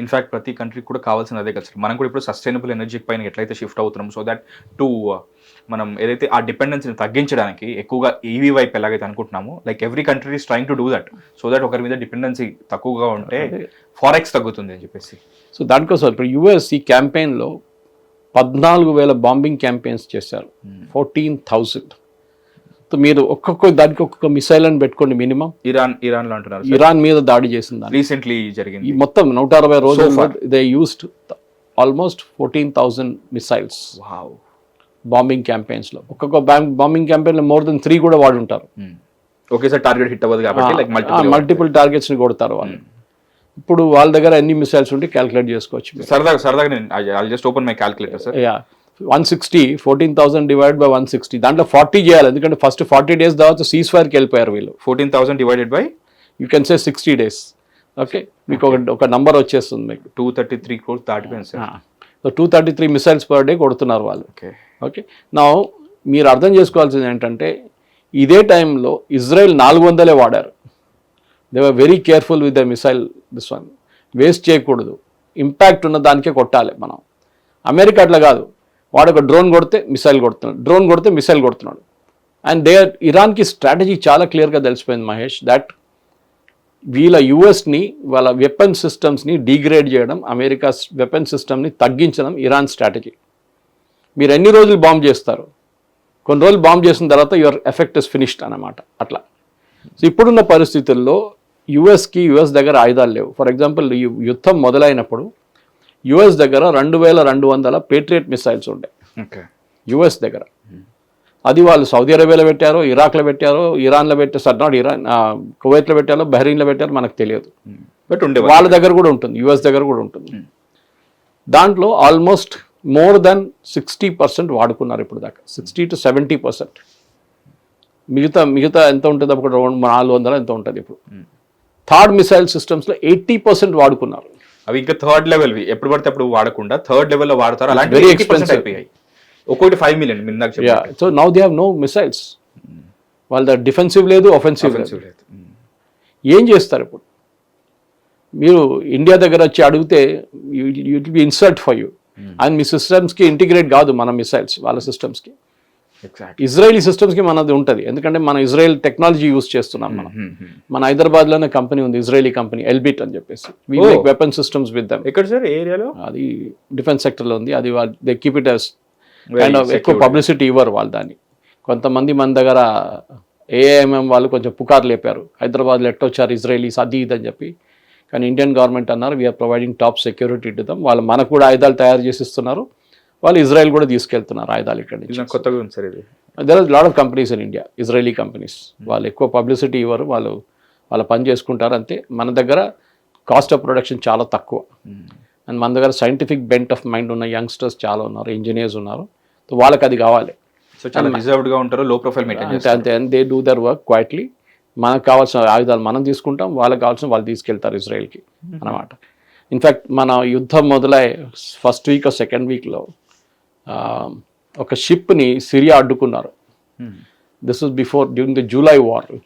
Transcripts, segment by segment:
In fact ప్రతి కంట్రీకి కూడా కావాల్సిన అదే కదా. మనం కూడా ఇప్పుడు సస్టైనబుల్ ఎనర్జీ పైన ఎట్లయితే షిఫ్ట్ అవుతున్నాం, సో దట్ టు మనం ఏదైతే ఆ డిపెండెన్సీని తగ్గించడానికి ఎక్కువగా ఈవీ వైపు ఎలాగైతే అనుకుంటున్నామో, like every country is trying to do that, so that ఒకరి మీద డిపెండెన్సీ తక్కువగా ఉంటే ఫారెక్స్ తగ్గుతుంది అని చెప్పేసి. సో దానికోసం ఇప్పుడు యుఎస్ ఈ క్యాంపెయిన్లో 14,000 బాంబింగ్ క్యాంపెయిన్స్ చేశారు. 14,000. సో మీరు ఒక్కొక్క దానికి ఒక్కొక్క మిసైల్ అని పెట్టుకోండి మినిమం. ఇరాన్లో అంటున్నారు, ఇరాన్ మీద దాడి చేసింది రీసెంట్లీ జరిగింది. ఈ మొత్తం 160 రోజులు they used almost 14,000 missiles bombing క్యాంపెయిన్స్లో. ఒక్కొక్క బాంబింగ్ క్యాంపెయిన్లో more than 3 కూడా వాడు ఉంటారు. ఒకేసారి టార్గెట్ హిట్ అవ్వదు కాబట్టి లైక్ మల్టిపుల్ టార్గెట్స్ని కొడతారు వాళ్ళు. ఇప్పుడు వాళ్ళ దగ్గర ఎన్ని మిసైల్స్ ఉంటే క్యాలిక్యులేట్ చేసుకోవచ్చు. సరదాగా నేను just open my calculator sir. 160, 14,000 divided by 160, దాంట్లో 40 చేయాలి. ఎందుకంటే ఫస్ట్ 40 days తర్వాత సీజ్ ఫైర్కి వెళ్ళిపోయారు వీళ్ళు. 14,000 divided by you can say 60 days. Okay, మీకు ఒక నంబర్ వచ్చేస్తుంది మీకు. 233 crores దాటిపోయింది sir. So 233 missiles per day కొడుతున్నారు వాళ్ళు. ఓకే, నా మీరు అర్థం చేసుకోవాల్సింది ఏంటంటే ఇదే టైంలో ఇజ్రాయెల్ 400 వాడారు. They were very careful with the missile. This one waste చేయకూడదు, ఇంపాక్ట్ ఉన్న దానికే కొట్టాలి మనం. అమెరికా అట్లా కాదు, వాడు ఒక డ్రోన్ కొడితే మిసైల్ కొడుతున్నాడు, డ్రోన్ కొడితే మిసైల్ కొడుతున్నాడు. అండ్ ఇరాన్కి స్ట్రాటజీ చాలా క్లియర్గా తెలిసిపోయింది మహేష్, దట్ వీళ్ళ యుఎస్ని వాళ్ళ వెపన్ సిస్టమ్స్ని డిగ్రేడ్ చేయడం, అమెరికా వెపన్ సిస్టమ్ని తగ్గించడం ఇరాన్ స్ట్రాటజీ. మీరు ఎన్ని రోజులు బాంబ్ చేస్తారు, కొన్ని రోజులు బాంబ్ చేసిన తర్వాత యువర్ ఎఫెక్ట్ ఇస్ ఫినిష్డ్ అన్నమాట. అట్లా. సో ఇప్పుడున్న పరిస్థితుల్లో యుఎస్ దగ్గర ఆయుధాలు లేవు. ఫర్ ఎగ్జాంపుల్ ఈ యుద్ధం మొదలైనప్పుడు యుఎస్ దగ్గర 2,200 పేట్రియట్ మిసైల్స్ ఉండే యుఎస్ దగ్గర. అది వాళ్ళు సౌదీ అరేబియాలో పెట్టారో, ఇరాక్లో పెట్టారో, ఇరాన్లో పెట్టారు, నాట్ ఇరాన్, కువైట్లో పెట్టారో, బహ్రెయిన్లో పెట్టారో మనకు తెలియదు. బట్ వాళ్ళ దగ్గర కూడా ఉంటుంది, యుఎస్ దగ్గర కూడా ఉంటుంది. దాంట్లో ఆల్మోస్ట్ more than 60% వాడుకున్నారు ఇప్పుడు దాకా. 60 to 70%. మిగతా ఎంత ఉంటుంది అప్పుడు 400 ఎంత ఉంటుంది ఇప్పుడు. థర్డ్ మిసైల్ సిస్టమ్స్లో 80% వాడుకున్నారు. అవి ఇంకా థర్డ్ లెవెల్ ఎప్పుడు పడితే అప్పుడు వాడకుండా థర్డ్ లెవెల్లో వాడతారు. అలాంటి వెరీ ఎక్స్పెన్సివ్ అయిపోయాయి. ఒక్కొక్కటి 5 million ఇందాక చెప్పారు. So now they have no missiles. వాళ్ళ డిఫెన్సివ్ లేదు, ఒఫెన్సివ్ లేదు. ఏం చేస్తారు ఇప్పుడు? మీరు ఇండియా దగ్గర వచ్చి అడిగితే it will be insult for you. And మీ సిస్టమ్స్కి ఇంటిగ్రేట్ కాదు మన మిసైల్స్ వాళ్ళ సిస్టమ్స్కి. ఇజ్రాయలీ సిస్టమ్స్కి మనది ఉంటుంది, ఎందుకంటే మన ఇజ్రాయెల్ టెక్నాలజీ యూస్ చేస్తున్నాం మనం. మన హైదరాబాద్లోనే కంపెనీ ఉంది, ఇజ్రాయలీ కంపెనీ ఎల్బిట్ అని చెప్పేసి. We make weapon systems with them. ఎక్కడ సార్ ఏరియాలో? అది డిఫెన్స్ సెక్టర్లో ఉంది. అది they keep it as and ఎక్కువ పబ్లిసిటీ ఇవ్వరు వాళ్ళు దాన్ని. కొంతమంది మన దగ్గర ఏఐఎంఎం వాళ్ళు కొంచెం పుకారు లేపారు, హైదరాబాద్లో ఎట్టొచ్చారు ఇజ్రాయలీస్ అది ఇది అని చెప్పి. కానీ ఇండియన్ గవర్నమెంట్ అన్నారు we are providing top security to them. వాళ్ళు మనకు కూడా ఆయుధాలు తయారు చేసి ఇస్తున్నారు, వాళ్ళు ఇజ్రాయెల్ కూడా తీసుకెళ్తున్నారు ఆయుధాలు ఇక్కడి నుంచి. కొత్తగా ఉంది సార్ ఇది. There are lot of companies in India, Israeli companies. వాళ్ళు ఎక్కువ పబ్లిసిటీ ఇవ్వరు, వాళ్ళ పని చేసుకుంటారు అంతే. మన దగ్గర కాస్ట్ ఆఫ్ ప్రొడక్షన్ చాలా తక్కువ. అండ్ మన దగ్గర సైంటిఫిక్ బెంట్ ఆఫ్ మైండ్ ఉన్న యంగ్స్టర్స్ చాలా ఉన్నారు, ఇంజనీర్స్ ఉన్నారు. సో వాళ్ళకి అది కావాలి. సో చాలా రిజర్వ్డ్గా ఉంటారు, లో ప్రొఫైల్ మెయింటైన్ చేస్తారు అంతే. And they do their work quietly. మనకు కావాల్సిన ఆయుధాలు మనం తీసుకుంటాం, వాళ్ళకి కావాల్సిన వాళ్ళు తీసుకెళ్తారు ఇజ్రాయెల్కి అన్నమాట. ఇన్ఫ్యాక్ట్ మన యుద్ధం మొదలై ఫస్ట్ వీక్ సెకండ్ వీక్లో ఒక షిప్ని సిరియా అడ్డుకున్నారు. This was before during the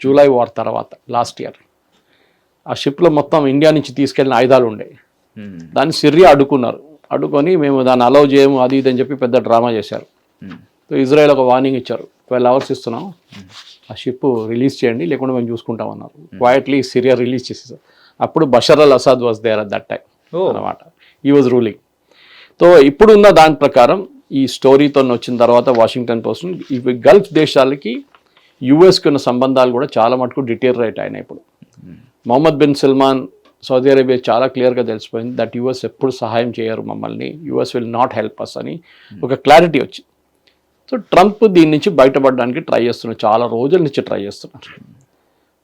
July war తర్వాత లాస్ట్ ఇయర్. ఆ షిప్లో మొత్తం ఇండియా నుంచి తీసుకెళ్ళిన ఆయుధాలు ఉండేవి. దాన్ని సిరియా అడ్డుకొని మేము దాన్ని అలౌ చేయము అది ఇది అని చెప్పి పెద్ద డ్రామా చేశారు. సో ఇజ్రాయెల్ ఒక వార్నింగ్ ఇచ్చారు, 12 hours ఇస్తున్నాం, ఆ షిప్ రిలీజ్ చేయండి లేకుండా మేము చూసుకుంటాం అన్నారు. క్వైట్లీ సిరియా రిలీజ్ చేసేసారు. అప్పుడు Bashar al Assad was there at that time అన్నమాట. ఈ వాజ్ రూలింగ్. సో ఇప్పుడున్న దాని ప్రకారం ఈ స్టోరీతో వచ్చిన తర్వాత వాషింగ్టన్ పోస్ట్ ఈ గల్ఫ్ దేశాలకి యుఎస్కి ఉన్న సంబంధాలు కూడా చాలా మటుకు డిటీరియరేట్ అయినాయి. ఇప్పుడు Mohammed bin Salman Saudi Arabia చాలా క్లియర్గా తెలిసిపోయింది దట్ యుఎస్ ఎప్పుడు సహాయం చేయరు మమ్మల్ని, US will not help us అని ఒక క్లారిటీ వచ్చింది. సో ట్రంప్ దీని నుంచి బయటపడడానికి ట్రై చేస్తున్నారు, చాలా రోజుల నుంచి ట్రై చేస్తున్నారు.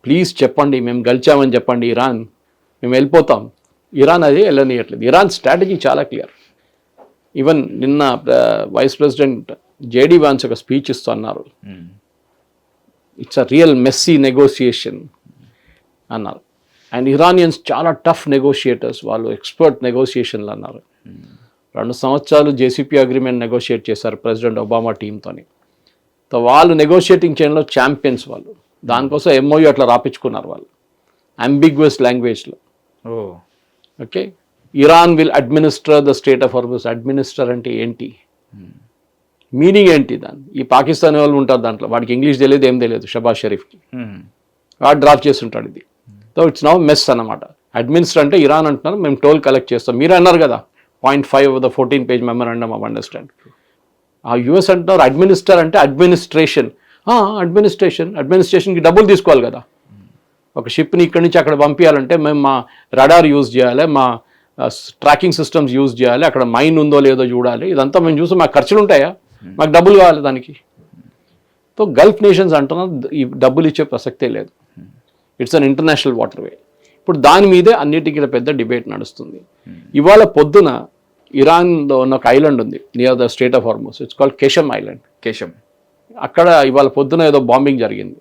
ప్లీజ్ చెప్పండి, మేము గెలిచామని చెప్పండి, ఇరాన్ మేము వెళ్ళిపోతాం. ఇరాన్ అది వెళ్ళనియట్లేదు. ఇరాన్ స్ట్రాటజీ చాలా క్లియర్. ఈవెన్ నిన్న వైస్ ప్రెసిడెంట్ జేడీ వాన్స్ ఒక స్పీచ్ ఇస్తున్నారు, it's a real messy negotiation అన్నారు. అండ్ ఇరానియన్స్ చాలా టఫ్ నెగోషియేటర్స్, వాళ్ళు ఎక్స్పర్ట్ నెగోషియేషన్లు అన్నారు. 2 సంవత్సరాలు జేసీపీ అగ్రిమెంట్ నెగోషియేట్ చేశారు ప్రెసిడెంట్ ఒబామా టీంతోని. సో వాళ్ళు నెగోషియేటింగ్ చేయడంలో ఛాంపియన్స్ వాళ్ళు. దానికోసం ఎంఓయూ అట్లా రాపించుకున్నారు వాళ్ళు, అంబిగ్వస్ లాంగ్వేజ్లో. Okay, Iran will administer the strait of Hormuz. Administer అంటే ఏంటి, మీనింగ్ ఏంటి దాన్ని? ఈ పాకిస్తాన్ వాళ్ళు ఉంటారు దాంట్లో, వాడికి ఇంగ్లీష్ తెలియదు, ఏం తెలియదు షబాజ్ షరీఫ్కి, వాడు డ్రాప్ చేస్తుంటాడు ఇది. సో ఇట్స్ నౌ మెస్ అన్నమాట. అడ్మినిస్టర్ అంటే ఇరాన్ అంటున్నారు, మేము టోల్ కలెక్ట్ చేస్తాం. మీరు అన్నారు కదా 0.5 of the 14-page memorandum of understand. ఆ యూఎస్ అంటున్నారు అడ్మినిస్టర్ అంటే అడ్మినిస్ట్రేషన్. అడ్మినిస్ట్రేషన్కి డబ్బులు తీసుకోవాలి కదా. ఒక షిప్ని ఇక్కడి నుంచి అక్కడ పంపించాలంటే మేము మా రడార్ యూజ్ చేయాలి, మా ట్రాకింగ్ సిస్టమ్స్ యూజ్ చేయాలి, అక్కడ మైన్ ఉందో లేదో చూడాలి. ఇదంతా మేము చూసి మాకు ఖర్చులు ఉంటాయా, మాకు డబ్బులు కావాలి దానికి. సో గల్ఫ్ నేషన్స్ అంటున్నారు ఈ డబ్బులు ఇచ్చే ప్రసక్తే లేదు. It's an international waterway. ఇప్పుడు దాని మీదే అన్నిటికీ పెద్ద డిబేట్ నడుస్తుంది. ఇవాళ పొద్దున ఇరాన్లో ఉన్న ఒక ఐలాండ్ ఉంది near the strait of Hormuz, it's called Qeshm island. అక్కడ ఇవాళ పొద్దున ఏదో బాంబింగ్ జరిగింది.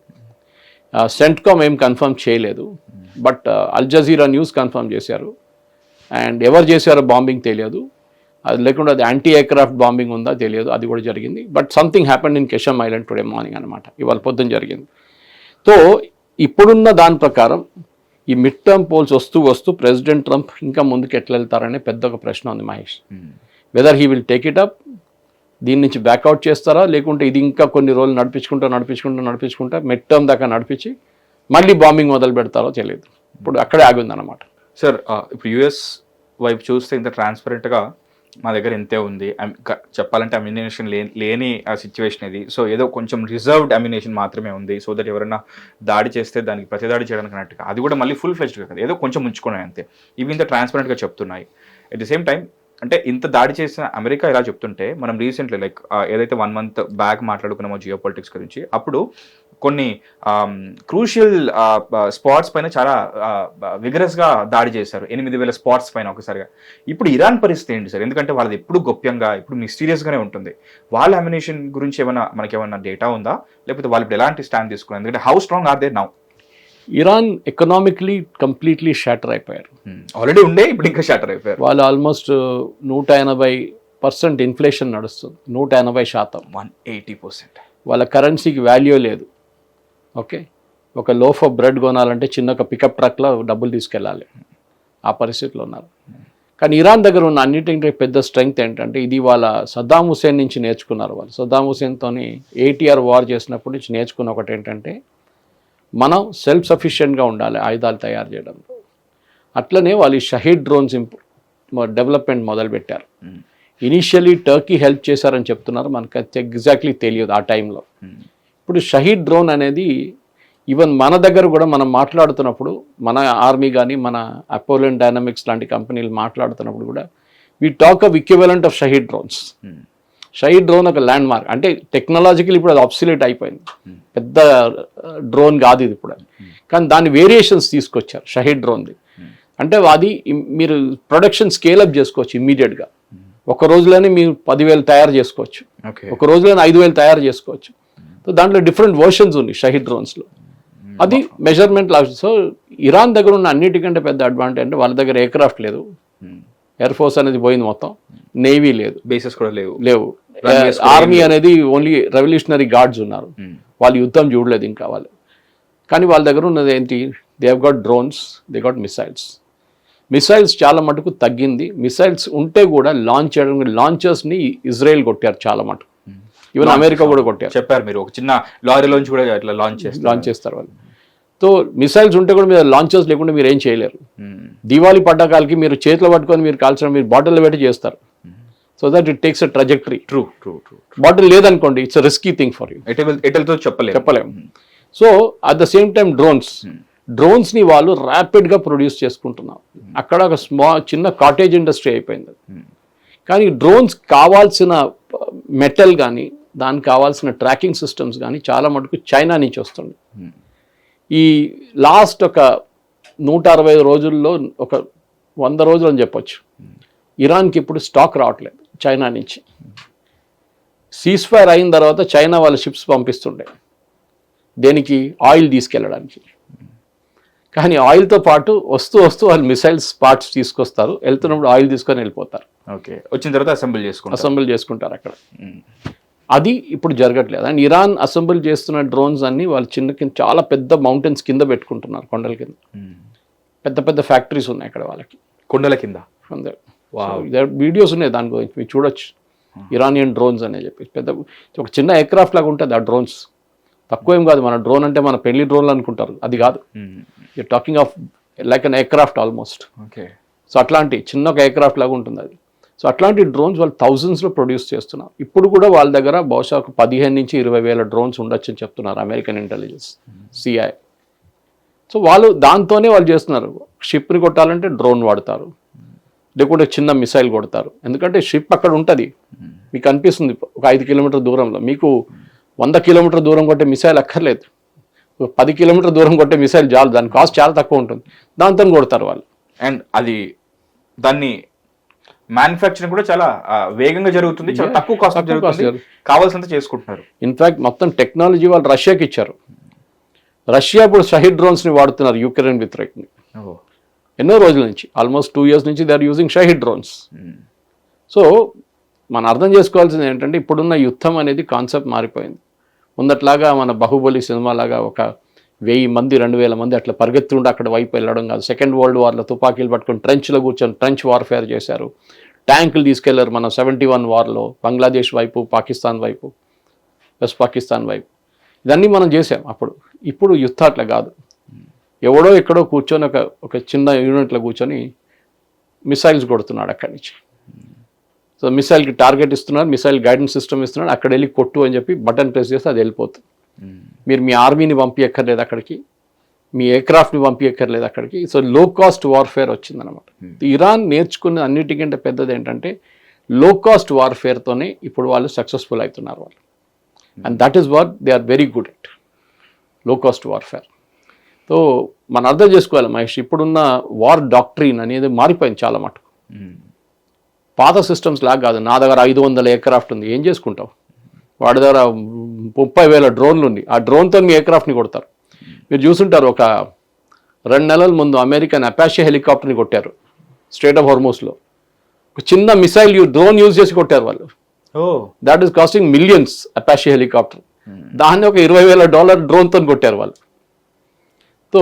సెంట్కామ్ ఏం కన్ఫర్మ్ చేయలేదు, but Al Jazeera news confirm చేశారు. అండ్ ఎవరు చేశారో బాంబింగ్ తెలియదు, అది లేకుండా అది యాంటీ ఎయిర్క్రాఫ్ట్ బాంబింగ్ ఉందా తెలియదు, అది కూడా జరిగింది. But something happened in Qeshm island today morning అనమాట, ఇవాళ పొద్దున జరిగింది. సో ఇప్పుడున్న దాని ప్రకారం ఈ మిడ్ టర్మ్ పోల్స్ వస్తూ వస్తూ ప్రెసిడెంట్ ట్రంప్ ఇంకా ముందుకు ఎట్లా వెళ్తారనే పెద్ద ఒక ప్రశ్న ఉంది Mahesh. Whether he will take it up, దీని నుంచి బ్యాక్అవుట్ చేస్తారా, లేకుంటే ఇది ఇంకా కొన్ని రోజులు నడిపించుకుంటా మిడ్ టర్మ్ దాకా నడిపించి మళ్ళీ బాంబింగ్ మొదలు పెడతారో తెలియదు. ఇప్పుడు అక్కడే ఆగిందన్నమాట. సార్ ఇప్పుడు యుఎస్ వైపు చూస్తే ఇంత ట్రాన్స్పరెంట్గా మా దగ్గర ఇంతే ఉంది, చెప్పాలంటే అమ్యునేషన్ లేని సిచ్యువేషన్ ఇది. సో ఏదో కొంచెం రిజర్వ్డ్ అమ్యునేషన్ మాత్రమే ఉంది, సో దట్ ఎవరైనా దాడి చేస్తే దానికి ప్రతిదాడి చేయడానికి అన్నట్టుగా, అది కూడా మళ్ళీ ఫుల్ ఫ్లెజ్డ్గా కదా, ఏదో కొంచెం ఉంచుకున్నాయి అంతే. ఇవి ఇంత ట్రాన్స్పరెంట్గా చెప్తున్నాయి. అట్ ది సేమ్ టైం అంటే ఇంత దాడి చేసిన అమెరికా ఇలా చెప్తుంటే, మనం రీసెంట్లీ లైక్ ఏదైతే 1 month బ్యాక్ మాట్లాడుకున్నామో జియో పొలిటిక్స్ గురించి, అప్పుడు కొన్ని క్రూషియల్ స్పాట్స్ పైన చాలా విగరస్గా దాడి చేశారు, 8,000 స్పాట్స్ పైన ఒకసారిగా. ఇప్పుడు ఇరాన్ పరిస్థితి ఏంటి సార్? ఎందుకంటే వాళ్ళది ఎప్పుడు గోప్యంగా, ఇప్పుడు మిస్టీరియస్గానే ఉంటుంది. వాళ్ళ అమ్యునేషన్ గురించి మనకేమన్నా డేటా ఉందా, లేకపోతే వాళ్ళు ఇప్పుడు ఎలాంటి స్టాండ్ తీసుకున్నారు? ఎందుకంటే how strong are they now? Iran economically completely shatter అయిపోయారు. ఆల్రెడీ ఉండే, ఇప్పుడు ఇంకా షాటర్ అయిపోయారు. వాళ్ళు ఆల్మోస్ట్ 180% ఇన్ఫ్లేషన్ నడుస్తుంది, 180%, 180%. వాళ్ళ కరెన్సీకి వాల్యూ లేదు. ఓకే, ఒక లోఫ్ ఆఫ్ బ్రెడ్ కొనాలంటే చిన్న ఒక పికప్ ట్రక్లో డబ్బులు తీసుకెళ్ళాలి, ఆ పరిస్థితిలో ఉన్నారు. కానీ ఇరాన్ దగ్గర ఉన్న అన్నిటికంటే పెద్ద స్ట్రెంగ్త్ ఏంటంటే, ఇది వాళ్ళ సద్దాం హుసేన్ నుంచి నేర్చుకున్నారు. వాళ్ళు సద్దాం హుసేన్తోని ATR వార్ చేసినప్పటి నుంచి నేర్చుకున్న ఒకటి ఏంటంటే, మనం సెల్ఫ్ సఫిషియెంట్గా ఉండాలి ఆయుధాలు తయారు చేయడంలో. అట్లనే వాళ్ళు షహీద్ డ్రోన్స్ డెవలప్మెంట్ మొదలుపెట్టారు. ఇనీషియలీ టర్కీ హెల్ప్ చేశారని చెప్తున్నారు, మనకు ఎగ్జాక్ట్లీ తెలియదు ఆ టైంలో. ఇప్పుడు షహీద్ డ్రోన్ అనేది ఈవెన్ మన దగ్గర కూడా మనం మాట్లాడుతున్నప్పుడు, మన ఆర్మీ కానీ మన అపోలియన్ డైనమిక్స్ లాంటి కంపెనీలు మాట్లాడుతున్నప్పుడు కూడా we talk of equivalent of Shahed drones. Shahed drone ఒక ల్యాండ్ మార్క్, అంటే టెక్నాలజికల్ ఇప్పుడు అది ఆబ్సిలేట్ అయిపోయింది, పెద్ద డ్రోన్ కాదు ఇది ఇప్పుడు. కానీ దాని వేరియేషన్స్ తీసుకొచ్చారు షహీద్ డ్రోన్ది. అంటే అది మీరు ప్రొడక్షన్ స్కేలప్ చేసుకోవచ్చు ఇమ్మీడియట్గా. ఒక రోజులోనే మీరు 10,000 తయారు చేసుకోవచ్చు, ఒక రోజులోనే 5,000 తయారు చేసుకోవచ్చు. సో దాంట్లో డిఫరెంట్ వర్షన్స్ ఉన్నాయి షహీద్ డ్రోన్స్లో. అది మెజర్మెంట్ లాస్ట్. సో ఇరాన్ దగ్గర ఉన్న అన్నిటికంటే పెద్ద అడ్వాంటేజ్ అంటే వాళ్ళ దగ్గర ఎయిర్క్రాఫ్ట్ లేదు, ఎయిర్ ఫోర్స్ అనేది పోయింది మొత్తం, నేవీ లేదు, బేసెస్ కూడా లేవు, ఆర్మీ అనేది ఓన్లీ రెవల్యూషనరీ గార్డ్స్ ఉన్నారు, వాళ్ళు యుద్ధం చూడలేదు ఇంకా వాళ్ళు. కానీ వాళ్ళ దగ్గర ఉన్నది ఏంటి, they have got drones, they got missiles చాలా మటుకు తగ్గింది. మిసైల్స్ ఉంటే కూడా లాంచ్ చేయడం, లాంచర్స్ని ఇజ్రాయెల్ కొట్టారు చాలా మటుకు, ఈవెన్ అమెరికా కూడా కొట్టారు. చెప్పారు మీరు, ఒక చిన్న లారీలోంచి కూడా ఇట్లా లాంచ్ చేస్తారు వాళ్ళు. సో మిసైల్స్ ఉంటే కూడా మీరు లాంచర్స్ లేకుండా మీరు ఏం చేయలేరు. దివాళీ పటాకాలకి మీరు చేతిలో పట్టుకొని మీరు కాల్చడం, మీరు బాటిల్లో పెట్టి చేస్తారు. So that it takes a trajectory. True. Bottle లేదనుకోండి, it's a risky thing for you, ఎటెల్తో చెప్పలేము. So at the same time డ్రోన్స్ని వాళ్ళు ర్యాపిడ్గా ప్రొడ్యూస్ చేసుకుంటున్నారు. అక్కడ ఒక చిన్న కాటేజ్ ఇండస్ట్రీ అయిపోయింది. కానీ డ్రోన్స్ కావాల్సిన మెటల్ కానీ, దానికి కావాల్సిన ట్రాకింగ్ సిస్టమ్స్ కానీ చాలా మటుకు చైనా నుంచి వస్తుంది. ఈ లాస్ట్ ఒక 160 రోజుల్లో, ఒక 100 రోజులు అని చెప్పొచ్చు, ఇరాన్కి ఇప్పుడు స్టాక్ రావట్లేదు చైనా నుంచి. సీజ్ఫైర్ అయిన తర్వాత చైనా వాళ్ళ షిప్స్ పంపిస్తుండే దేనికి, ఆయిల్ తీసుకెళ్ళడానికి. కానీ ఆయిల్తో పాటు వస్తూ వాళ్ళు మిసైల్స్ పార్ట్స్ తీసుకొస్తారు, వెళ్తున్నప్పుడు ఆయిల్ తీసుకొని వెళ్ళిపోతారు. ఓకే, వచ్చిన తర్వాత అసెంబుల్ చేసుకుంటారు అక్కడ. అది ఇప్పుడు జరగట్లేదు. అండ్ ఇరాన్ అసెంబుల్ చేస్తున్న డ్రోన్స్ అన్ని వాళ్ళు చాలా పెద్ద మౌంటైన్స్ కింద పెట్టుకుంటున్నారు, కొండల కింద. పెద్ద ఫ్యాక్టరీస్ ఉన్నాయి అక్కడ వాళ్ళకి. కొండల కింద. వీడియోస్ ఉన్నాయి దాని గురించి, మీరు చూడొచ్చు. ఇరానియన్ డ్రోన్స్ అని చెప్పి పెద్ద ఒక చిన్న ఎయిర్క్రాఫ్ట్ లాగా ఉంటుంది ఆ డ్రోన్స్. తక్కువ ఏం కాదు. మన డ్రోన్ అంటే మన పెళ్లి డ్రోన్లు అనుకుంటారు, అది కాదు. You're talking of like an aircraft almost. Okay. So అట్లాంటి చిన్న ఒక ఎయిర్క్రాఫ్ట్ లాగా ఉంటుంది అది. సో అట్లాంటి డ్రోన్స్ వాళ్ళు థౌజండ్స్లో ప్రొడ్యూస్ చేస్తున్నారు. ఇప్పుడు కూడా వాళ్ళ దగ్గర బహుశా ఒక 15 నుంచి 20,000 డ్రోన్స్ ఉండొచ్చు అని చెప్తున్నారు అమెరికన్ ఇంటెలిజెన్స్, సిఐ. సో వాళ్ళు దాంతోనే వాళ్ళు చేస్తున్నారు. షిప్ని కొట్టాలంటే డ్రోన్ వాడతారు, లేకుంటే చిన్న మిసైల్ కొడతారు. ఎందుకంటే షిప్ అక్కడ ఉంటుంది, మీకు అనిపిస్తుంది ఒక 5 కిలోమీటర్ దూరంలో. మీకు 100 కిలోమీటర్ దూరం కొట్టే మిసైల్ అక్కర్లేదు, 10 కిలోమీటర్ దూరం కొట్టే మిసైల్ చాలు. దాని కాస్ట్ చాలా తక్కువ ఉంటుంది, దాంతో కొడతారు వాళ్ళు. అండ్ అది దాన్ని మ్యానుఫ్యాక్చరింగ్ కూడా చాలా వేగంగా జరుగుతుంది, చాలా తక్కువ కాస్ట్ జరుగుతుంది, కావాల్సినంత చేసుకుంటున్నారు. ఇన్ఫాక్ట్ మొత్తం టెక్నాలజీ వాళ్ళు రష్యాకి ఇచ్చారు. రష్యా ఇప్పుడు షహీద్ డ్రోన్స్ని వాడుతున్నారు యుక్రెయిన్ వ్యతిరేకంగా ఎన్నో రోజుల నుంచి. ఆల్మోస్ట్ 2 years నుంచి they are using Shahed drones. So మనం అర్థం చేసుకోవాల్సింది ఏంటంటే ఇప్పుడున్న యుద్ధం అనేది కాన్సెప్ట్ మారిపోయింది. ముందట్లాగా మన బాహుబలి సినిమా లాగా ఒక 1000 మంది 2000 మంది అట్లా పరిగెత్తుండి అక్కడ వైపు వెళ్ళడం కాదు. సెకండ్ వరల్డ్ వార్లో తుపాకీలు పట్టుకొని ట్రెంచ్లో కూర్చొని ట్రెంచ్ వార్ఫేర్ చేశారు. ట్యాంకులు తీసుకెళ్లారు మన 71 వార్లో బంగ్లాదేశ్ వైపు, పాకిస్తాన్ వైపు, వెస్ట్ పాకిస్తాన్ వైపు. ఇదన్నీ మనం చేసాం అప్పుడు. ఇప్పుడు యుద్ధం అట్లా కాదు. ఎవడో ఎక్కడో కూర్చొని ఒక చిన్న యూనిట్లో కూర్చొని మిసైల్స్ కొడుతున్నాడు అక్కడి నుంచి. సో మిసైల్కి టార్గెట్ ఇస్తున్నారు, మిసైల్ గైడెన్స్ సిస్టమ్ ఇస్తున్నాడు, అక్కడ వెళ్ళి కొట్టు అని చెప్పి బటన్ ప్రెస్ చేస్తే అది వెళ్ళిపోతుంది. మీరు మీ ఆర్మీని పంపించక్కర్లేదు అక్కడికి, మీ ఎయిర్క్రాఫ్ట్ని పంపించక్కర్లేదు అక్కడికి. సో లో కాస్ట్ వార్ఫేర్ వచ్చిందనమాట. ఇరాన్ నేర్చుకున్న అన్నిటికంటే పెద్దది ఏంటంటే లో కాస్ట్ వార్ఫేర్తోనే ఇప్పుడు వాళ్ళు సక్సెస్ఫుల్ అవుతున్నారు వాళ్ళు. And that is what they are very good at, low cost warfare. So మనం అర్థం చేసుకోవాలి మహేష్, ఇప్పుడున్న వార్ డాక్ట్రిన్ అనేది మారిపోయింది చాలా మటుకు. పాత సిస్టమ్స్ లాగా కాదు. నా దగ్గర 500 ఎయిర్క్రాఫ్ట్ ఉంది, ఏం చేసుకుంటావు? వాడి దగ్గర 30,000 డ్రోన్లు ఉంది, ఆ డ్రోన్తో మీ ఎయిర్క్రాఫ్ట్ని కొడతారు. మీరు చూసుంటారు ఒక 2 నెలల ముందు అమెరికన్ అపాషే హెలికాప్టర్ని కొట్టారు స్ట్రేట్ ఆఫ్ హార్మోస్లో. ఒక చిన్న మిసైల్ డ్రోన్ యూజ్ చేసి కొట్టారు వాళ్ళు. That is costing millions Apache helicopter. దాన్ని ఒక $20,000 డ్రోన్తో కొట్టారు వాళ్ళు. సో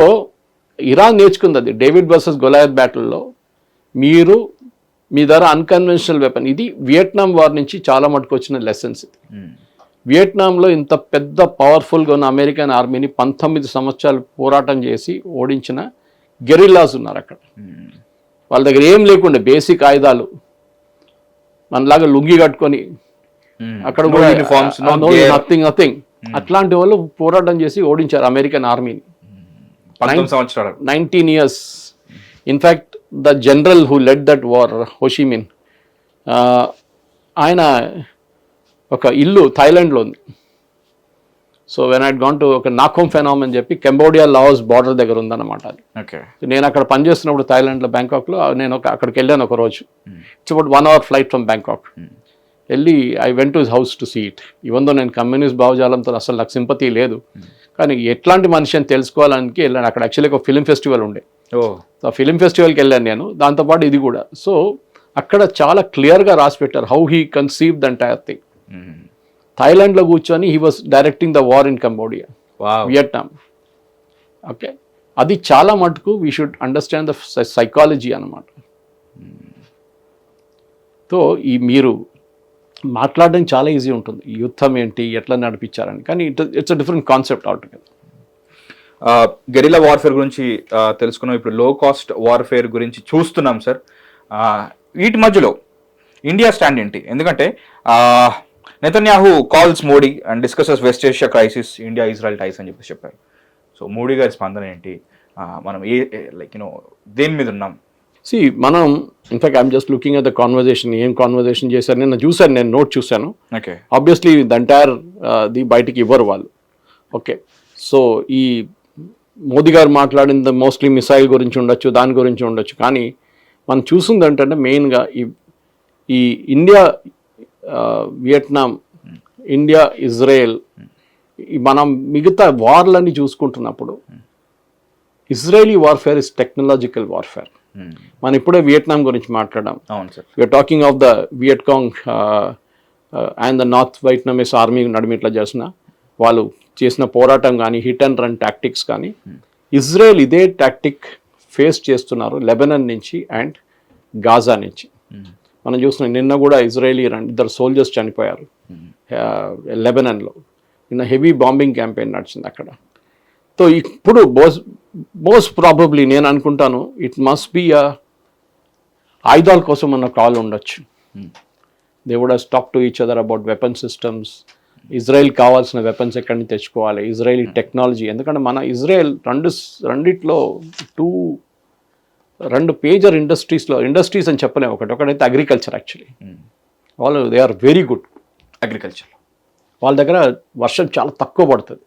ఇరాన్ నేర్చుకుంది అది డేవిడ్ వర్సెస్ గొలాయత్ బ్యాటిల్లో. మీ దగ్గర అన్కన్వెన్షనల్ వెపన్, ఇది వియట్నాం వార్ నుంచి చాలా మటుకు వచ్చిన లెసన్స్. ఇది వియట్నాంలో ఇంత పెద్ద పవర్ఫుల్గా ఉన్న అమెరికన్ ఆర్మీని 19 సంవత్సరాలు పోరాటం చేసి ఓడించిన గెరిల్లాస్ ఉన్నారు అక్కడ. వాళ్ళ దగ్గర ఏం లేకుండా బేసిక్ ఆయుధాలు, మనలాగా లుంగి కట్టుకొని అక్కడ కూడా నథింగ్ అట్లాంటి వాళ్ళు పోరాటం చేసి ఓడించారు అమెరికన్ ఆర్మీని. 19 years. In fact the general who led that war, Ho Chi Minh, ఆయన ఒక ఇల్లు థాయిలాండ్లో ఉంది. So when I'd gone to ఒక నాకోమ్ ఫెనామ్ అని చెప్పి కంబోడియా లావోస్ బార్డర్ దగ్గర ఉందన్నమాట అది. నేను అక్కడ పనిచేస్తున్నప్పుడు థాయిలాండ్లో బ్యాంకాక్లో నేను అక్కడికి వెళ్ళాను ఒక రోజు. It's about 1 hour flight from Bangkok. వెళ్ళి I went to his house to see it. Even though నేను కమ్యూనిస్ట్ భావజాలంతో అసలు నాకు సింపతి లేదు, కానీ ఎట్లాంటి మనిషి అని తెలుసుకోవడానికి వెళ్ళాను. అక్కడ యాక్చువల్లీ ఒక ఫిలిం ఫెస్టివల్ ఉండే. సో ఫిలిం ఫెస్టివల్కి వెళ్ళాను నేను, దాంతోపాటు ఇది కూడా. సో అక్కడ చాలా క్లియర్గా రాసి పెట్టారు how he conceive the entire thing. థాయిలాండ్లో కూర్చొని he was directing the war in Cambodia, Vietnam. Okay, అది చాలా మటుకు we should understand the psychology అన్నమాట. సో మీరు మాట్లాడడం చాలా ఈజీ ఉంటుంది, యుద్ధం ఏంటి ఎట్లా నడిపించారని, కానీ it's a different concept altogether. Guerrilla warfare గురించి తెలుసుకున్నాం, ఇప్పుడు లో కాస్ట్ వార్ఫేర్ గురించి చూస్తున్నాం సార్. వీటి మధ్యలో ఇండియా స్టాండ్ ఏంటి? ఎందుకంటే Netanyahu calls Modi and discusses West Asia crisis, India Israel ties అని చెప్పేసి చెప్పారు. సో మోడీ గారి స్పందన ఏంటి? మనం దేని మీద ఉన్నాం? మనం in fact I'm just looking at the conversation. ఏం కాన్వర్జేషన్ చేశారు నేను చూశాను, నేను నోట్ చూశాను. Okay, obviously the entire the బయటికి ఇవ్వరు వాళ్ళు. ఓకే, సో ఈ మోదీ గారు మాట్లాడింది మోస్ట్లీ మిసైల్ గురించి ఉండొచ్చు, దాని గురించి ఉండొచ్చు, కానీ మనం చూసింది ఏంటంటే మెయిన్గా ఈ ఇండియా వియట్నాం, ఇండియా ఇజ్రాయెల్, మనం మిగతా వార్లన్నీ చూసుకుంటున్నప్పుడు Israeli warfare is technological warfare. మనం ఇప్పుడే వియట్నాం గురించి మాట్లాడాం. We're talking of the Vietcong and the North Vietnamese army నడుమ ఇట్లా వాళ్ళు చేసిన పోరాటం కానీ హిట్ అండ్ రన్ టాక్టిక్స్ కానీ, ఇజ్రాయెల్ ఇదే టాక్టిక్ ఫేస్ చేస్తున్నారు లెబనాన్ నుంచి అండ్ గాజా నుంచి. మనం చూస్తున్నాం నిన్న కూడా ఇజ్రాయేలీ 2 సోల్జర్స్ చనిపోయారు లెబనాన్లో. నిన్న హెవీ బాంబింగ్ క్యాంపెయిన్ నడిచింది అక్కడ. సో ఇప్పుడు మోస్ట్ ప్రాబబ్లీ నేను అనుకుంటాను ఇట్ మస్ట్ బి ఆయుధాల కోసం ఉన్న కాల్ ఉండొచ్చు. They would have talk to each other about weapon systems. Israel కావాల్సిన వెపన్స్ ఎక్కడి నుంచి తెచ్చుకోవాలి, ఇజ్రాయలీ టెక్నాలజీ. ఎందుకంటే మన ఇజ్రాయెల్ రెండిట్లో 2 మేజర్ ఇండస్ట్రీస్ అని చెప్పలేము. ఒకటైతే అగ్రికల్చర్. యాక్చువల్లీ వాళ్ళు they are very good agriculture. వాళ్ళ దగ్గర వర్షం చాలా తక్కువ పడుతుంది,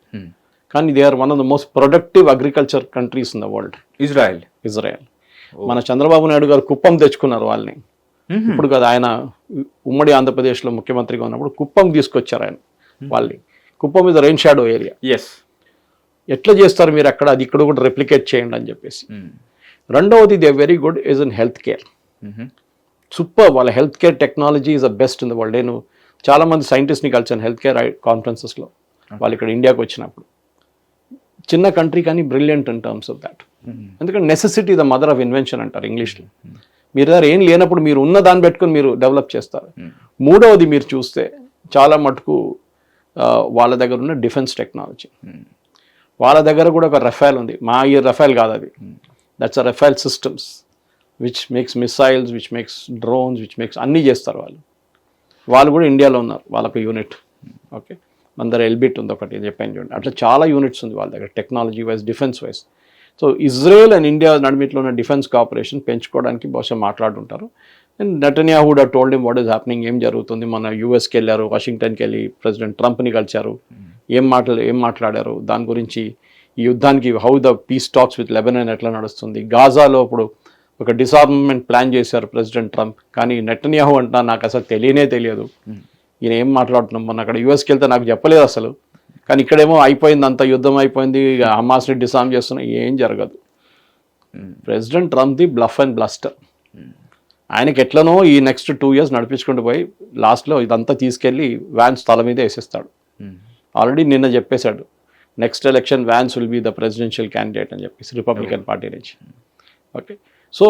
కానీ they are one of the most productive agriculture countries in the world. Israel. మన చంద్రబాబు నాయుడు గారు కుప్పం తెచ్చుకున్నారు వాళ్ళని. ఇప్పుడు కదా ఆయన ఉమ్మడి ఆంధ్రప్రదేశ్లో ముఖ్యమంత్రిగా ఉన్నప్పుడు కుప్పం తీసుకొచ్చారు ఆయన వాళ్ళని. కుప్పం మీద రెయిన్ షాడో ఏరియా. ఎట్లా చేస్తారు మీరు అక్కడ, అది ఇక్కడ కూడా రెప్లికేట్ చేయండి అని చెప్పేసి. రెండవది they very good is in health care. Super. వాళ్ళ health care technology is the best in the world. నేను చాలా మంది సైంటిస్ట్ని కలిసాను హెల్త్ కేర్ కాన్ఫరెన్సెస్లో. వాళ్ళు ఇక్కడ ఇండియాకి వచ్చినప్పుడు. చిన్న కంట్రీ కానీ brilliant in terms of that. ఎందుకంటే necessity the mother of invention అంటారు ఇంగ్లీష్లో. మీరు దగ్గర ఏం లేనప్పుడు మీరు ఉన్న దాన్ని పెట్టుకుని మీరు డెవలప్ చేస్తారు. మూడవది మీరు చూస్తే చాలా మటుకు వాళ్ళ దగ్గర ఉన్న డిఫెన్స్ టెక్నాలజీ. వాళ్ళ దగ్గర కూడా ఒక రఫేల్ ఉంది. మా ఈ రఫేల్ కాదు అది. That's a Rafale systems which makes missiles, which makes drones, which makes అన్నీ చేస్తారు వాళ్ళు. వాళ్ళు కూడా ఇండియాలో ఉన్నారు. వాళ్ళకు యూనిట్. ఓకే, మన దగ్గర ఎల్బిట్ ఉంది ఒకటి, చెప్పాను చూడండి. అట్లా చాలా యూనిట్స్ ఉంది వాళ్ళ దగ్గర technology wise, defence wise. So Israel and India నడిమిట్లో ఉన్న డిఫెన్స్ కోఆపరేషన్ పెంచుకోవడానికి బహుశా మాట్లాడుతుంటారు. అండ్ నెటన్యాహు కూడా told him what is happening, ఏం జరుగుతుంది. మన యూఎస్కి వెళ్ళారు, వాషింగ్టన్కి వెళ్ళి ప్రెసిడెంట్ ట్రంప్ని కలిశారు. ఏం మాట్లాడారు దాని గురించి, ఈ యుద్ధానికి how the piece talks with Lebanon ఎట్లా నడుస్తుంది. గాజాలో ఇప్పుడు ఒక డిసార్మమెంట్ ప్లాన్ చేశారు ప్రెసిడెంట్ ట్రంప్, కానీ నెటన్యాహు అంటా నాకు అసలు తెలియదు ఈయన ఏం మాట్లాడుతున్నాం. మొన్న అక్కడ యూఎస్కి వెళ్తే నాకు చెప్పలేదు అసలు, కానీ ఇక్కడేమో అయిపోయింది, అంత యుద్ధం అయిపోయింది, హమాస్ని డిసార్మ్ చేస్తున్నా. ఏం జరగదు. President Trump the bluff and bluster. ఆయనకి ఎట్లనో ఈ నెక్స్ట్ 2 years నడిపించుకుంటూ పోయి లాస్ట్లో ఇదంతా తీసుకెళ్ళి వ్యాన్స్ తల మీద వేసేస్తాడు. ఆల్రెడీ నిన్న చెప్పేశాడు next election Vance will be the presidential candidate అని చెప్పేసి రిపబ్లికన్ పార్టీ నుంచి. ఓకే, సో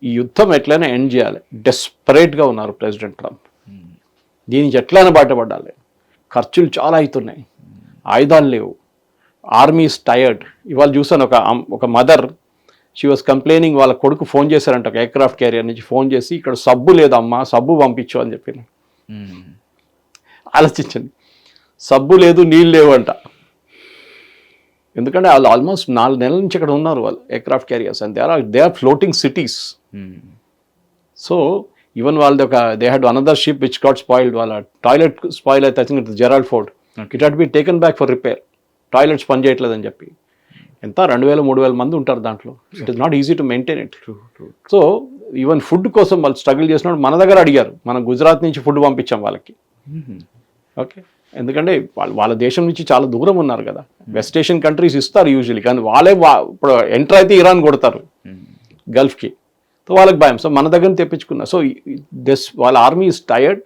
ఈ యుద్ధం ఎట్లయినా ఎండ్ చేయాలి. డెస్పరేట్గా ఉన్నారు ప్రెసిడెంట్ ట్రంప్. దీనికి ఎట్లయినా బయటపడాలి. ఖర్చులు చాలా అవుతున్నాయి, ఆయుధాలు లేవు, ఆర్మీ ఈస్ టయర్డ్. ఇవాళ చూసాను ఒక మదర్, షీ వాజ్ కంప్లైనింగ్, వాళ్ళ కొడుకు ఫోన్ చేశారంట ఒక ఎయిర్క్రాఫ్ట్ క్యారియర్ నుంచి ఫోన్ చేసి, ఇక్కడ సబ్బు లేదమ్మా, సబ్బు పంపించు అని చెప్పిన. ఆలోచించండి, సబ్బు లేదు, నీళ్ళు లేవు అంట. ఎందుకంటే వాళ్ళు ఆల్మోస్ట్ 4 నెలల నుంచి ఇక్కడ ఉన్నారు వాళ్ళు aircraft carriers, and they are floating cities. So even వాళ్ళది they had another ship which got spoiled. వాళ్ళ టాయిలెట్ స్పాయిల్ అయితే I think it Gerald Ford. It had be taken back for repair. Toilets పని చేయట్లేదని చెప్పి. ఎంత 2,000-3,000 మంది ఉంటారు దాంట్లో. It is not easy to maintain it. So even food కోసం వాళ్ళు స్ట్రగుల్ చేసినప్పుడు మన దగ్గర అడిగారు. మనం గుజరాత్ నుంచి ఫుడ్ పంపించాం వాళ్ళకి. ఓకే, ఎందుకంటే వాళ్ళ దేశం నుంచి చాలా దూరం ఉన్నారు కదా. వెస్ట్ ఏషియన్ కంట్రీస్ ఇస్తారు యూజువలీ, కానీ వాళ్ళే ఇప్పుడు ఎంటర్ అయితే ఇరాన్ కొడతారు గల్ఫ్కి. సో వాళ్ళకి భయం. సో మన దగ్గర తెప్పించుకున్నారు. సో వాళ్ళ ఆర్మీ ఈజ్ టయర్డ్.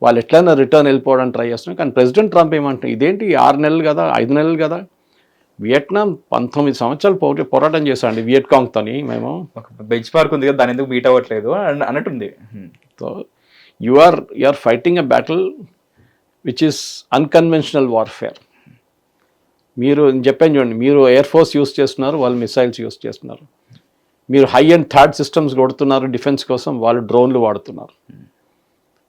వాళ్ళు ఎట్లయినా రిటర్న్ వెళ్ళిపోవడానికి ట్రై చేస్తున్నారు. కానీ ప్రెసిడెంట్ ట్రంప్ ఏమంటారు, ఇదేంటి 6 నెలలు కదా, 5 నెలలు కదా. వియట్నాం 19 సంవత్సరాలు పోరాటం చేశాండి వియట్కాంగ్తో. మేము ఒక బెంచ్ మార్క్ ఉంది కదా, దాని ఎందుకు మీట్ అవ్వట్లేదు అన్నట్టుంది. So you are fighting a battle which is unconventional warfare. మీరు చెప్పాను చూడండి, మీరు ఎయిర్ ఫోర్స్ యూస్ చేస్తున్నారు, వాళ్ళు మిసైల్స్ యూస్ చేస్తున్నారు. మీరు హై అండ్ థర్డ్ సిస్టమ్స్ కొడుతున్నారు డిఫెన్స్ కోసం, వాళ్ళు డ్రోన్లు వాడుతున్నారు.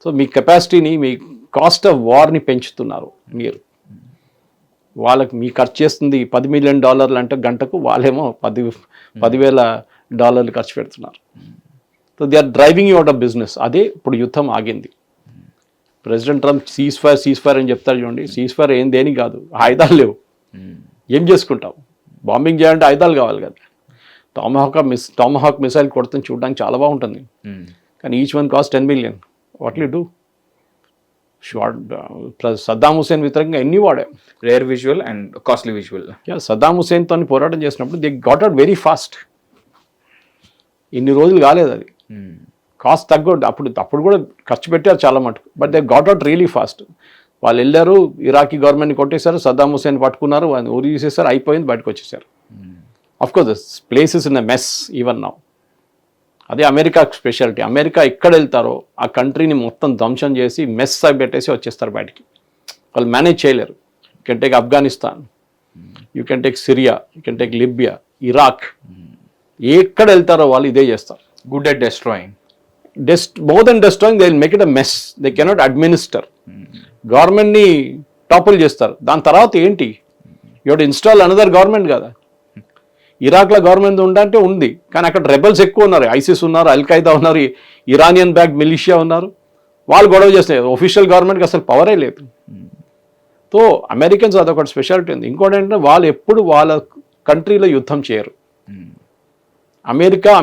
సో మీ కెపాసిటీని, మీ కాస్ట్ ఆఫ్ వార్ని పెంచుతున్నారు మీరు. వాళ్ళకి మీ ఖర్చు చేస్తుంది $10 million అంటే గంటకు, వాళ్ళేమో $10,000 ఖర్చు పెడుతున్నారు. So they are driving you out of business. అదే ఇప్పుడు యుద్ధం ఆగింది. ప్రెసిడెంట్ ట్రంప్ సీజ్ ఫైర్ అని చెప్తారు చూడండి. సీజ్ ఫైర్ ఏం దేని కాదు, ఆయుధాలు లేవు, ఏం చేసుకుంటావు? బాంబింగ్ చేయాలంటే ఆయుధాలు కావాలి కదా. టామహాక్ మిసైల్ కొడుతుంది, చూడడానికి చాలా బాగుంటుంది, కానీ each one cost $10 million. What you do? Saddam Hussein వ్యతిరేకంగా ఎన్ని వాడాం, rare visual and costly visual. Saddam హుసేన్తో పోరాటం చేసినప్పుడు they got out very fast. ఇన్ని రోజులు కాలేదు అది. కాస్ట్ తగ్గొద్దు. అప్పుడు కూడా ఖర్చు పెట్టారు చాలా మటుకు, but they got out really fast. వాళ్ళు వెళ్ళారు, ఇరాకీ గవర్నమెంట్ని కొట్టేశారు, సద్దాం హుసేన్ పట్టుకున్నారు, వాళ్ళు ఊరి తీసేశారు, అయిపోయింది, బయటకు వచ్చేసారు. Of course this place is in a mess even now. అదే అమెరికా స్పెషాలిటీ. అమెరికా ఎక్కడ వెళ్తారో ఆ కంట్రీని మొత్తం ధ్వంసం చేసి మెస్ అయి పెట్టేసి వచ్చేస్తారు బయటికి. వాళ్ళు మేనేజ్ చేయలేరు. You can take Afghanistan, you can take Syria, you can take Libya, Iraq. ఎక్కడ వెళ్తారో వాళ్ళు ఇదే చేస్తారు. Good at destroying. More than destroying, they will make it a mess. They cannot administer. గవర్నమెంట్ని టాపుల్ చేస్తారు. దాని తర్వాత ఏంటి, you have to install another government కదా. ఇరాక్లో గవర్నమెంట్ ఉందంటే ఉంది, కానీ అక్కడ రెబల్స్ ఎక్కువ ఉన్నారు. ఐసిస్ ఉన్నారు, అల్ఖైదా ఉన్నారు, ఇరానియన్ బ్యాక్ మిలిషియా ఉన్నారు. వాళ్ళు గొడవ చేస్తున్నారు. ఒఫిషియల్ గవర్నమెంట్కి అసలు పవరే లేదు. సో అమెరికన్స్ అదొకటి స్పెషాలిటీ ఉంది. ఇంకోటి ఏంటంటే వాళ్ళు ఎప్పుడు వాళ్ళ కంట్రీలో యుద్ధం చేయరు.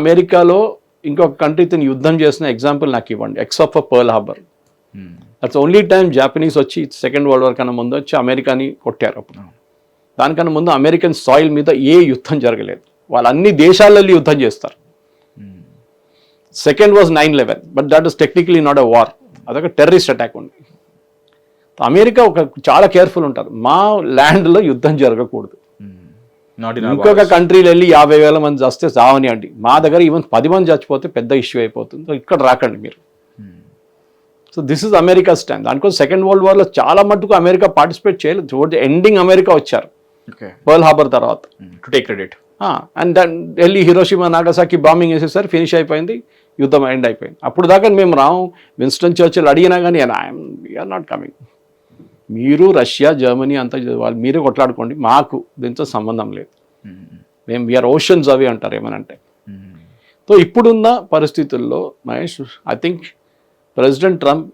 అమెరికాలో ఇంకొక కంట్రీతో యుద్ధం చేసిన ఎగ్జాంపుల్ నాకు ఇవ్వండి. Except for pearl harbour. That's only time Japanese వచ్చి సెకండ్ వరల్డ్ వార్ కన్నా ముందు వచ్చి అమెరికాని కొట్టారు. అప్పుడు దానికన్నా ముందు అమెరికన్ సాయిల్ మీద ఏ యుద్ధం జరగలేదు. వాళ్ళు అన్ని దేశాలలో యుద్ధం చేస్తారు. Second was 9/11, but that is technically not a war. అదొక టెర్రరిస్ట్ అటాక్ ఉంది. అమెరికా చాలా కేర్ఫుల్ ఉంటారు. మా ల్యాండ్లో యుద్ధం జరగకూడదు. ఇంకొక కంట్రీలో వెళ్ళి 50,000 మంది చస్తే చావని అండి. మా దగ్గర ఈవెన్ 10 మంది చచ్చిపోతే పెద్ద ఇష్యూ అయిపోతుంది. సో ఇక్కడ రాకండి మీరు. So this is America stand. దానికోసం సెకండ్ వరల్డ్ వార్లో చాలా మటుకు అమెరికా పార్టిసిపేట్ చేయలేదు. టువర్డ్స్ ఎండింగ్ అమెరికా వచ్చారు పర్ల్ హార్బర్ తర్వాత, to take credit. And then వెళ్ళి హిరోషిమా నాగసాకి బాంబింగ్ వేసేసారి, ఫినిష్ అయిపోయింది, యుద్ధం ఎండ్ అయిపోయింది. అప్పుడు దాకా మేము రాము. విన్స్టన్ చర్చిల్ అడిగినా కానీ వీఆర్ నాట్ కమింగ్. మీరు రష్యా, జర్మనీ అంతా వాళ్ళు మీరే కొట్లాడుకోండి, మాకు దీంతో సంబంధం లేదు. మేము వీఆర్ ఓషన్స్ అవి అంటారు ఏమనంటే. సో ఇప్పుడున్న పరిస్థితుల్లో Mahesh, I think president Trump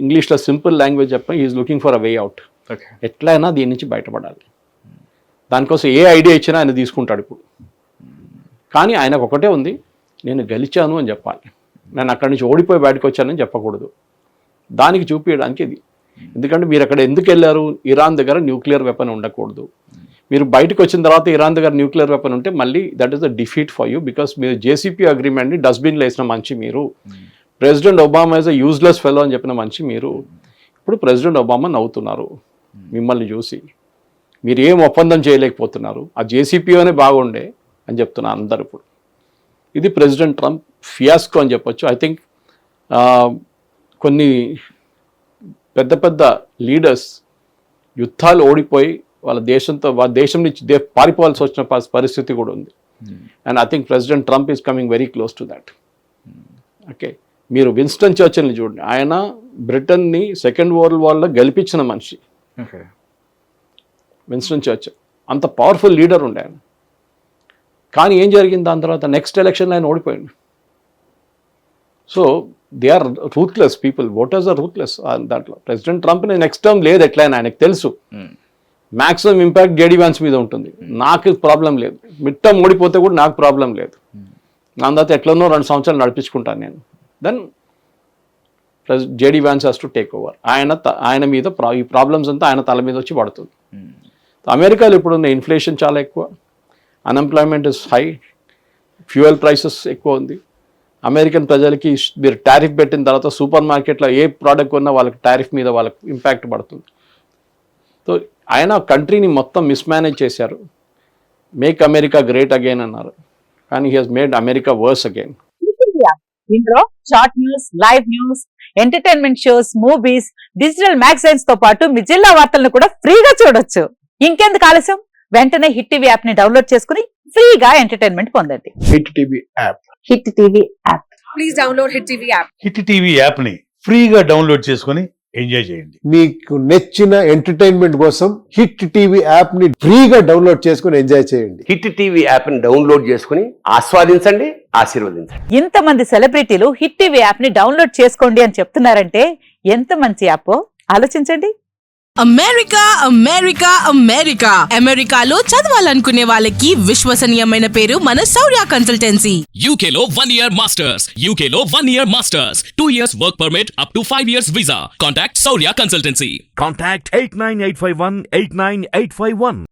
ఇంగ్లీష్లో సింపుల్ లాంగ్వేజ్ చెప్పి is looking for a way out. ఎట్లయినా దీని నుంచి బయటపడాలి. దానికోసం ఏ ఐడియా ఇచ్చినా ఆయన తీసుకుంటాడు ఇప్పుడు. కానీ ఆయనకు ఒకటే ఉంది, నేను గెలిచాను అని చెప్పాలి. నేను అక్కడి నుంచి ఓడిపోయి బయటకు వచ్చానని చెప్పకూడదు. దానికి చూపించడానికి ఇది. ఎందుకంటే మీరు అక్కడ ఎందుకు వెళ్ళారు, ఇరాన్ దగ్గర న్యూక్లియర్ వెపన్ ఉండకూడదు. మీరు బయటకు వచ్చిన తర్వాత ఇరాన్ దగ్గర న్యూక్లియర్ వెపన్ ఉంటే మళ్ళీ that is the defeat for you. Because మీరు జేసీపీ అగ్రిమెంట్ని డస్ట్బిన్లో వేసిన మనిషి మీరు. President Obama is a useless fellow అని చెప్పిన మనిషి మీరు. ఇప్పుడు ప్రెసిడెంట్ ఒబామా నవ్వుతున్నారు మిమ్మల్ని చూసి. మీరు ఏం ఒప్పందం చేయలేకపోతున్నారు, ఆ జేసీపీలోనే బాగుండే అని చెప్తున్నారు అందరు ఇప్పుడు. ఇది ప్రెసిడెంట్ ట్రంప్ ఫియాస్కో అని చెప్పొచ్చు. ఐ థింక్ కొన్ని పెద్ద పెద్ద లీడర్స్ యుద్ధాలు ఓడిపోయి వాళ్ళ దేశం నుంచి పారిపోవాల్సి వచ్చిన పరిస్థితి కూడా ఉంది. And I think president Trump is coming very close to that. Okay, మీరు విన్స్టన్ చర్చిల్ని చూడండి. ఆయన బ్రిటన్ని సెకండ్ వరల్డ్ వార్లో గెలిపించిన మనిషి. విన్స్టన్ చర్చిల్ అంత పవర్ఫుల్ లీడర్ ఉండే ఆయన. కానీ ఏం జరిగింది దాని తర్వాత, నెక్స్ట్ ఎలక్షన్లో ఆయన ఓడిపోయింది. So they are ruthless people. Voters are ruthless దాంట్లో. ప్రెసిడెంట్ ట్రంప్ నెక్స్ట్ టర్మ్ లేదు ఎట్లయినా, ఆయనకు తెలుసు మ్యాక్సిమం ఇంపాక్ట్ జేడీ వ్యాన్స్ మీద ఉంటుంది. నాకు ప్రాబ్లం లేదు, మిడ్ టర్మ్ ఓడిపోతే కూడా నాకు ప్రాబ్లం లేదు. దాని తర్వాత ఎట్లనో 2 సంవత్సరాలు నడిపించుకుంటాను నేను. Then JD Vance has to take over. ఆయన మీద ఈ ప్రాబ్లమ్స్ అంతా ఆయన తల మీద వచ్చి పడుతుంది. అమెరికాలో ఇప్పుడున్న ఇన్ఫ్లేషన్ చాలా ఎక్కువ, unemployment is high, fuel prices ఎక్కువ ఉంది. అమెరికన్ ప్రజలకి మీరు టారిఫ్ పెట్టిన తర్వాత సూపర్ మార్కెట్లో ఏ ప్రోడక్ట్ కొన్నా వాళ్ళకి టారిఫ్ మీద వాళ్ళకి ఇంపాక్ట్ పడుతుంది. సో ఆయన కంట్రీని మొత్తం మిస్మేనేజ్ చేశారు. మేక్ అమెరికా గ్రేట్ అగైన్ అన్నారు, కానీ he has made America worse again. ఇందులో short news, live news, entertainment shows, movies, digital magazines తో పాటు మీ జిల్లా వార్తలను కూడా ఫ్రీగా చూడొచ్చు. ఇంకెందుకు ఆలస్యం, వెంటనే హిట్ టీవీ యాప్ ని డౌన్లోడ్ చేసుకుని ఫ్రీగా ఎంటర్టైన్మెంట్ పొందండి. Hit TV app. Hit TV app. Please download hit TV app. Hit TV app ని ఫ్రీగా డౌన్లోడ్ చేసుకుని ఎంజాయ్ చేయండి. మీకు నచ్చిన ఎంటర్టైన్మెంట్ కోసం హిట్ టీవీ యాప్ ని ఫ్రీగా డౌన్లోడ్ చేసుకుని ఎంజాయ్ చేయండి. హిట్ టీవీ యాప్ ని డౌన్లోడ్ చేసుకుని ఆస్వాదించండి, ఆశీర్వదించండి. ఇంతమంది సెలబ్రిటీలు హిట్ టీవీ యాప్ ని డౌన్లోడ్ చేసుకోండి అని చెప్తున్నారంటే ఎంత మంచి యాప్ ఆలోచించండి. అమెరికా అమెరికా అమెరికా అమెరికాలో చదవాలనుకునే వాళ్ళకి విశ్వసనీయమైన పేరు మన శౌర్య కన్సల్టెన్సీ. UK లో 1 year masters, UK లో 1 year masters, 2 years work permit up to 5 years visa. Contact Saurya Consultancy. Contact 89851 89851.